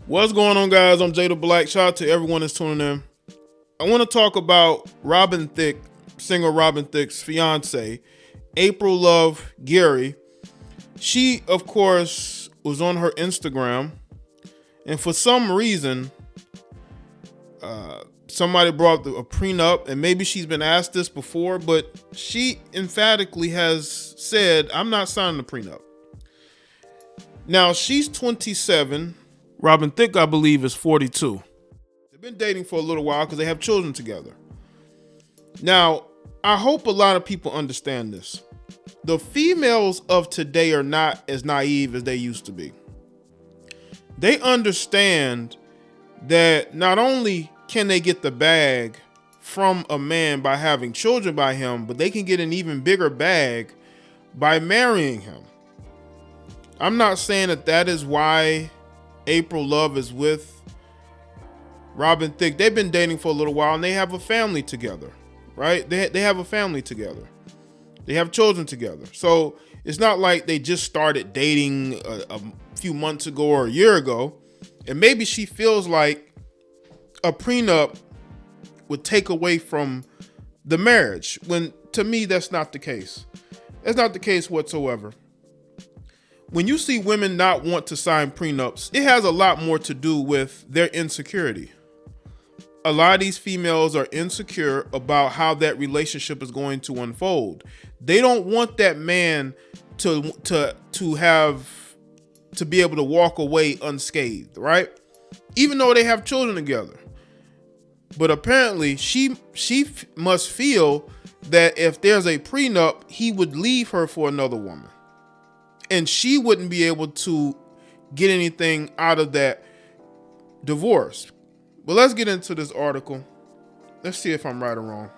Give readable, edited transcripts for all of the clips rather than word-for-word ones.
What's going on, guys? I'm Jay the Black. Shout out to everyone that's tuning in. I want to talk about Robin Thicke, singer Robin Thicke's fiance, April Love Geary. She, of course, was on her Instagram, and for some reason, somebody brought a prenup, and maybe she's been asked this before, but she emphatically has said, I'm not signing the prenup. Now, she's 27. Robin Thicke, I believe, is 42. They've been dating for a little while because they have children together. Now, I hope a lot of people understand this. The females of today are not as naive as they used to be. They understand that not only can they get the bag from a man by having children by him, but they can get an even bigger bag by marrying him. I'm not saying that is why April Love is with Robin Thicke. They've been dating for a little while and they have a family together, right? They have a family together. They have children together. So it's not like they just started dating a few months ago or a year ago. And maybe she feels like a prenup would take away from the marriage, when to me, that's not the case. That's not the case whatsoever. When you see women not want to sign prenups, it has a lot more to do with their insecurity. A lot of these females are insecure about how that relationship is going to unfold. They don't want that man to be able to walk away unscathed, right? Even though they have children together. But apparently she must feel that if there's a prenup, he would leave her for another woman. And she wouldn't be able to get anything out of that divorce. But let's get into this article. Let's see if I'm right or wrong.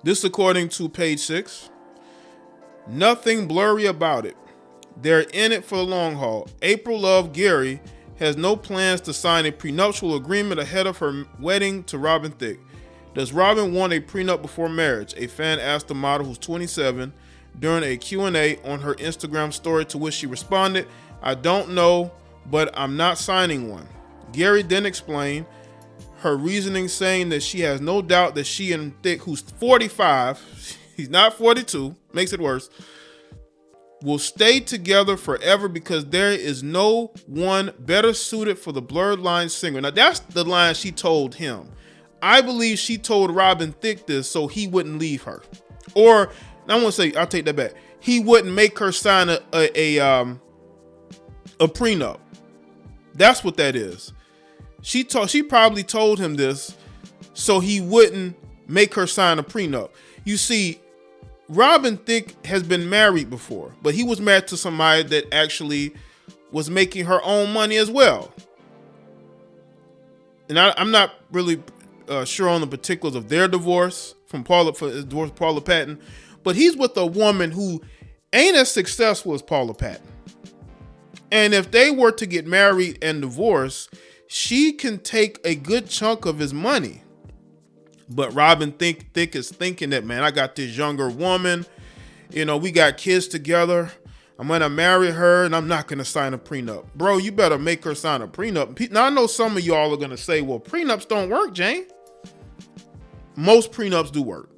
This, according to page 6. Nothing blurry about it. They're in it for the long haul. April Love Geary has no plans to sign a prenuptial agreement ahead of her wedding to Robin Thicke. Does Robin want a prenup before marriage? A fan asked the model, who's 27, during a Q&A on her Instagram story, to which she responded, I don't know, but I'm not signing one. Geary then explained her reasoning, saying that she has no doubt that she and Thicke, who's 45, he's not 42, makes it worse, will stay together forever because there is no one better suited for the blurred line singer. Now, that's the line she told him. I believe she told Robin Thicke this so he wouldn't leave her. Or, I want to say, I'll take that back. He wouldn't make her sign a prenup. That's what that is. She probably told him this so he wouldn't make her sign a prenup. You see, Robin Thicke has been married before, but he was married to somebody that actually was making her own money as well. And I'm not really sure on the particulars of their divorce from Paula Patton, but he's with a woman who ain't as successful as Paula Patton. And if they were to get married and divorce, she can take a good chunk of his money. But Robin Thicke is thinking that, man, I got this younger woman, we got kids together. I'm going to marry her and I'm not going to sign a prenup. Bro, you better make her sign a prenup. Now, I know some of y'all are going to say, well, prenups don't work, Jane. Most prenups do work.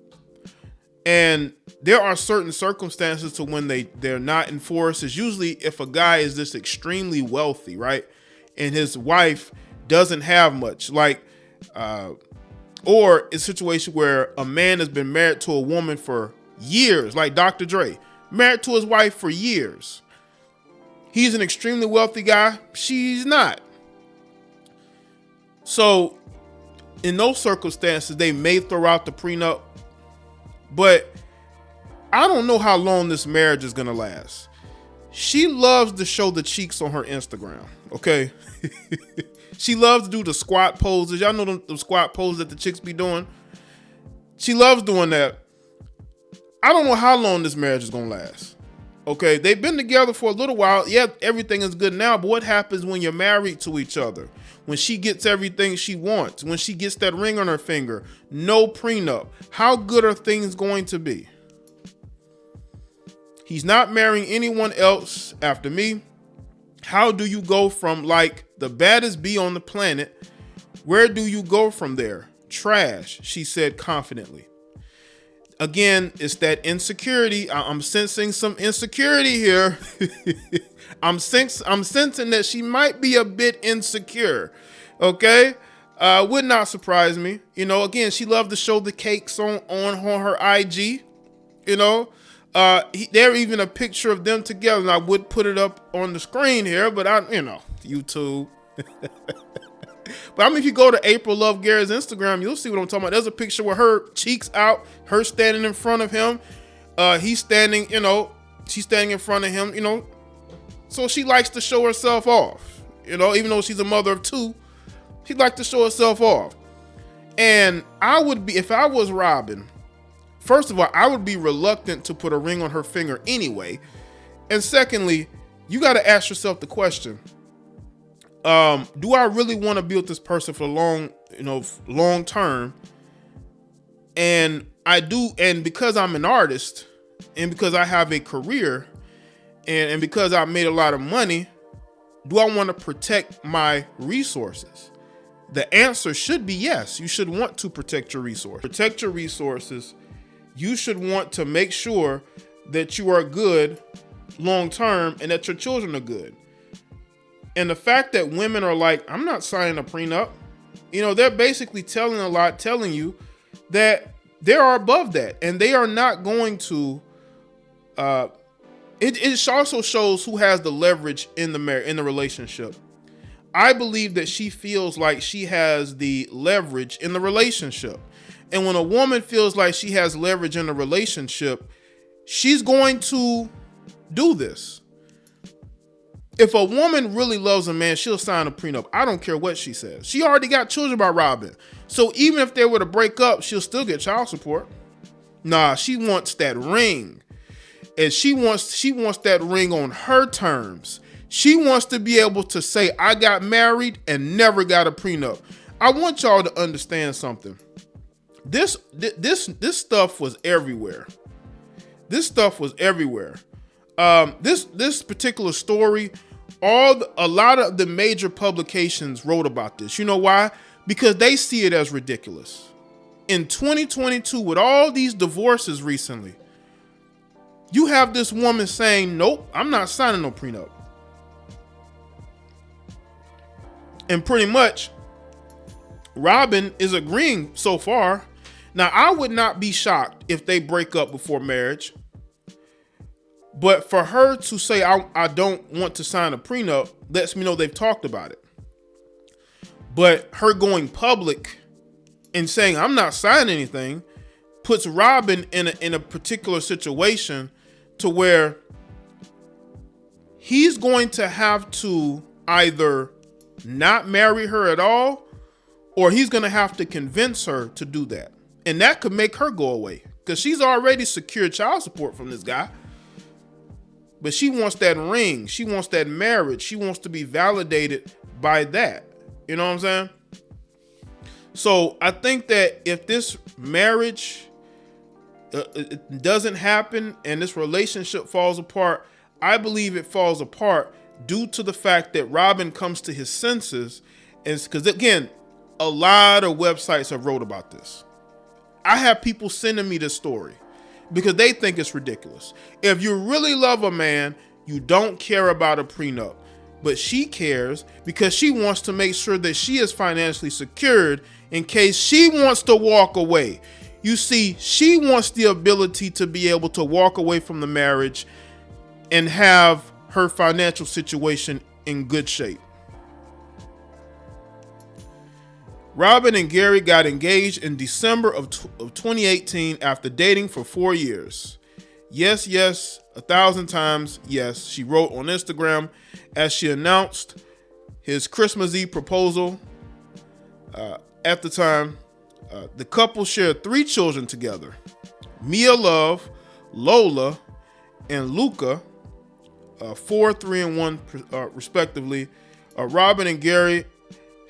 And there are certain circumstances to when they're not enforced. It's usually if a guy is this extremely wealthy, right? And his wife doesn't have much, or a situation where a man has been married to a woman for years, like Dr. Dre, married to his wife for years. He's an extremely wealthy guy. She's not. So in those circumstances, they may throw out the prenup, but I don't know how long this marriage is going to last. She loves to show the cheeks on her Instagram. Okay. She loves to do the squat poses. Y'all know them squat poses that the chicks be doing. She loves doing that. I don't know how long this marriage is going to last. Okay. They've been together for a little while. Yeah, everything is good now, but what happens when you're married to each other? When she gets everything she wants, when she gets that ring on her finger, no prenup. How good are things going to be? He's not marrying anyone else after me. How do you go from like the baddest bee on the planet? Where do you go from there? Trash, she said confidently. Again, it's that insecurity. I'm sensing some insecurity here. I'm sensing that she might be a bit insecure. Okay? Would not surprise me. You know, again, she loved to show the cakes on her IG. You know, there even a picture of them together. And I would put it up on the screen here, but YouTube. But I mean, if you go to April Love Gary's Instagram, you'll see what I'm talking about. There's a picture with her cheeks out, her standing in front of him. He's standing, she's standing in front of him, So she likes to show herself off, even though she's a mother of two, she'd like to show herself off. And I would be, if I was Robin, first of all, I would be reluctant to put a ring on her finger anyway. And secondly, you got to ask yourself the question, do I really want to be with this person for long term? And I do, and because I'm an artist, and because I have a career, and because I've made a lot of money, do I want to protect my resources? The answer should be yes. You should want to protect your resources. Protect your resources. You should want to make sure that you are good long term and that your children are good. And the fact that women are like, I'm not signing a prenup, they're basically telling you that they are above that, and they are not going to. It also shows who has the leverage in the relationship. I believe that she feels like she has the leverage in the relationship, and when a woman feels like she has leverage in the relationship, she's going to do this. If a woman really loves a man, she'll sign a prenup. I don't care what she says. She already got children by Robin. So even if they were to break up, she'll still get child support. Nah, she wants that ring. And she wants that ring on her terms. She wants to be able to say, I got married and never got a prenup. I want y'all to understand something. This stuff was everywhere. This stuff was everywhere. This particular story, a lot of the major publications wrote about this. You know why? Because they see it as ridiculous. In 2022, with all these divorces recently, you have this woman saying, nope, I'm not signing no prenup. And pretty much, Robin is agreeing so far. Now, I would not be shocked if they break up before marriage. But for her to say, I don't want to sign a prenup, lets me know they've talked about it. But her going public and saying, I'm not signing anything, puts Robin in a particular situation to where he's going to have to either not marry her at all, or he's going to have to convince her to do that. And that could make her go away, because she's already secured child support from this guy. But she wants that ring. She wants that marriage. She wants to be validated by that. You know what I'm saying? So I think that if this marriage it doesn't happen and this relationship falls apart, I believe it falls apart due to the fact that Robin comes to his senses. And because, again, a lot of websites have wrote about this. I have people sending me this story because they think it's ridiculous. If you really love a man, you don't care about a prenup. But she cares because she wants to make sure that she is financially secured in case she wants to walk away. You see, she wants the ability to be able to walk away from the marriage and have her financial situation in good shape. Robin and Geary got engaged in December of 2018 after dating for 4 years. Yes, 1,000 times yes, she wrote on Instagram as she announced his Christmas Eve proposal. At the time, the couple shared 3 children together: Mia Love, Lola, and Luca, 4, 3, and 1 respectively. Robin and Geary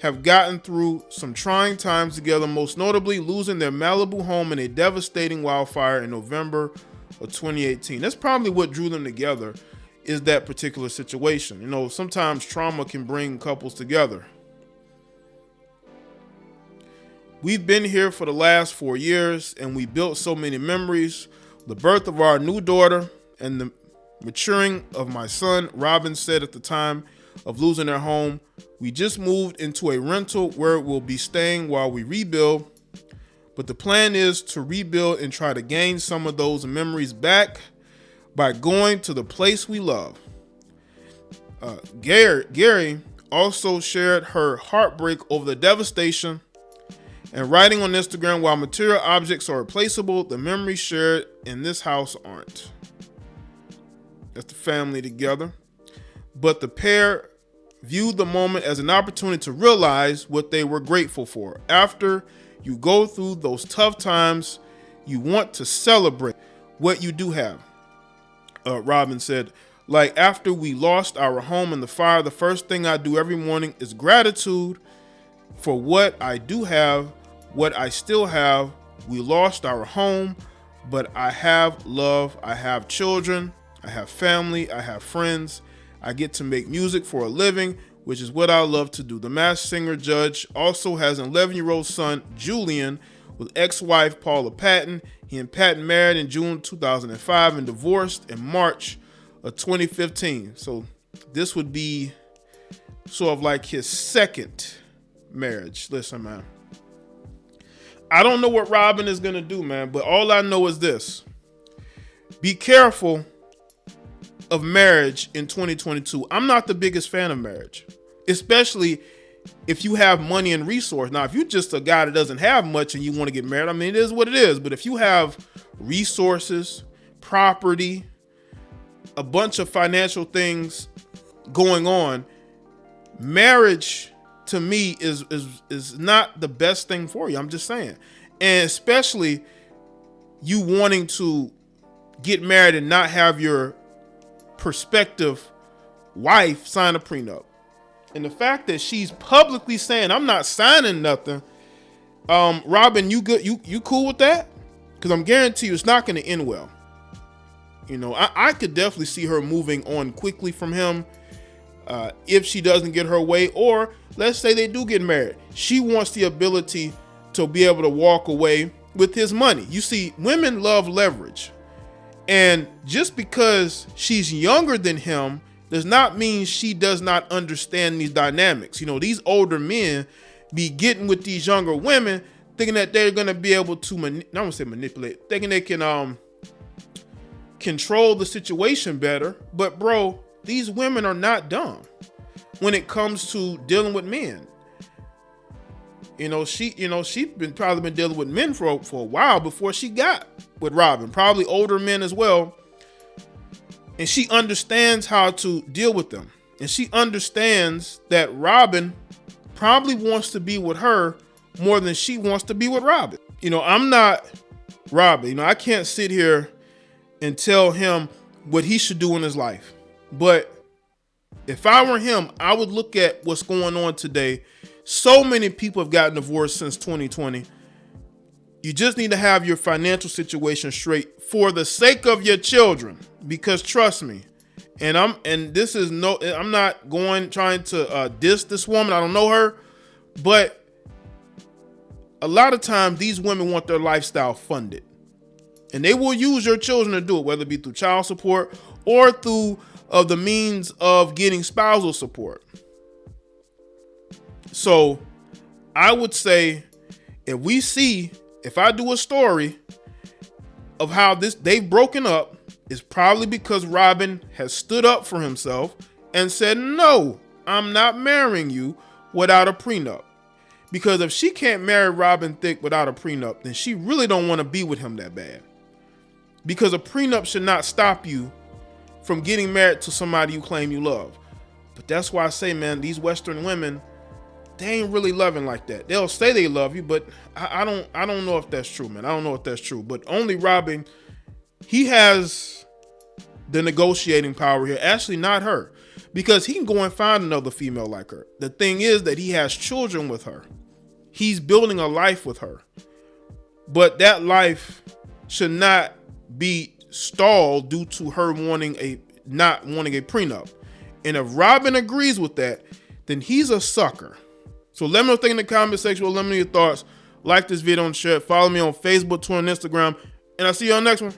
have gotten through some trying times together, most notably losing their Malibu home in a devastating wildfire in November of 2018. That's probably what drew them together, is that particular situation. You know, sometimes trauma can bring couples together. We've been here for the last 4 years and we built so many memories. The birth of our new daughter and the maturing of my son. Robin said at the time of losing their home, we just moved into a rental where we'll be staying while we rebuild. But the plan is to rebuild and try to gain some of those memories back by going to the place we love. Geary also shared her heartbreak over the devastation and writing on Instagram, while material objects are replaceable, the memories shared in this house aren't. That's the family together. But the pair viewed the moment as an opportunity to realize what they were grateful for. After you go through those tough times, you want to celebrate what you do have. Robin said, like after we lost our home in the fire, the first thing I do every morning is gratitude for what I do have, what I still have. We lost our home, but I have love. I have children. I have family. I have friends. I get to make music for a living, which is what I love to do. The Masked Singer judge also has an 11-year-old son, Julian, with ex-wife Paula Patton. He and Patton married in June 2005 and divorced in March of 2015. So this would be sort of like his second marriage. Listen, man, I don't know what Robin is going to do, man, but all I know is this. Be careful of marriage in 2022. I'm not the biggest fan of marriage, especially if you have money and resource. Now, if you're just a guy that doesn't have much and you want to get married, I mean, it is what it is. But if you have resources, property, a bunch of financial things going on, marriage to me is not the best thing for you. I'm just saying. And especially you wanting to get married and not have your prospective wife sign a prenup. And the fact that she's publicly saying, I'm not signing nothing. Robin, you good? You cool with that? Because I'm guarantee you it's not going to end well. You know, I could definitely see her moving on quickly from him if she doesn't get her way, or let's say they do get married. She wants the ability to be able to walk away with his money. You see, women love leverage. And just because she's younger than him does not mean she does not understand these dynamics. You know, these older men be getting with these younger women thinking that they're going to be able to, I don't want to say manipulate, thinking they can control the situation better. But bro, these women are not dumb when it comes to dealing with men. She's probably been dealing with men for a while before she got with Robin, probably older men as well. And she understands how to deal with them. And she understands that Robin probably wants to be with her more than she wants to be with Robin. I'm not Robin. I can't sit here and tell him what he should do in his life. But if I were him, I would look at what's going on today. So many people have gotten divorced since 2020. You just need to have your financial situation straight for the sake of your children. Because trust me, I'm not trying to diss this woman. I don't know her, but a lot of times these women want their lifestyle funded, and they will use your children to do it, whether it be through child support or through the means of getting spousal support. So I would say if I do a story of how they've broken up, it's probably because Robin has stood up for himself and said, no, I'm not marrying you without a prenup. Because if she can't marry Robin Thicke without a prenup, then she really don't want to be with him that bad. Because a prenup should not stop you from getting married to somebody you claim you love. But that's why I say, man, these Western women, they ain't really loving like that. They'll say they love you, but I don't know if that's true, man. I don't know if that's true. But only Robin, he has the negotiating power here. Actually, not her. Because he can go and find another female like her. The thing is that he has children with her. He's building a life with her. But that life should not be stalled due to her wanting not wanting a prenup. And if Robin agrees with that, then he's a sucker. So let me know what you think in the comment section. Let me know your thoughts. Like this video and share it. Follow me on Facebook, Twitter, and Instagram. And I'll see you on the next one.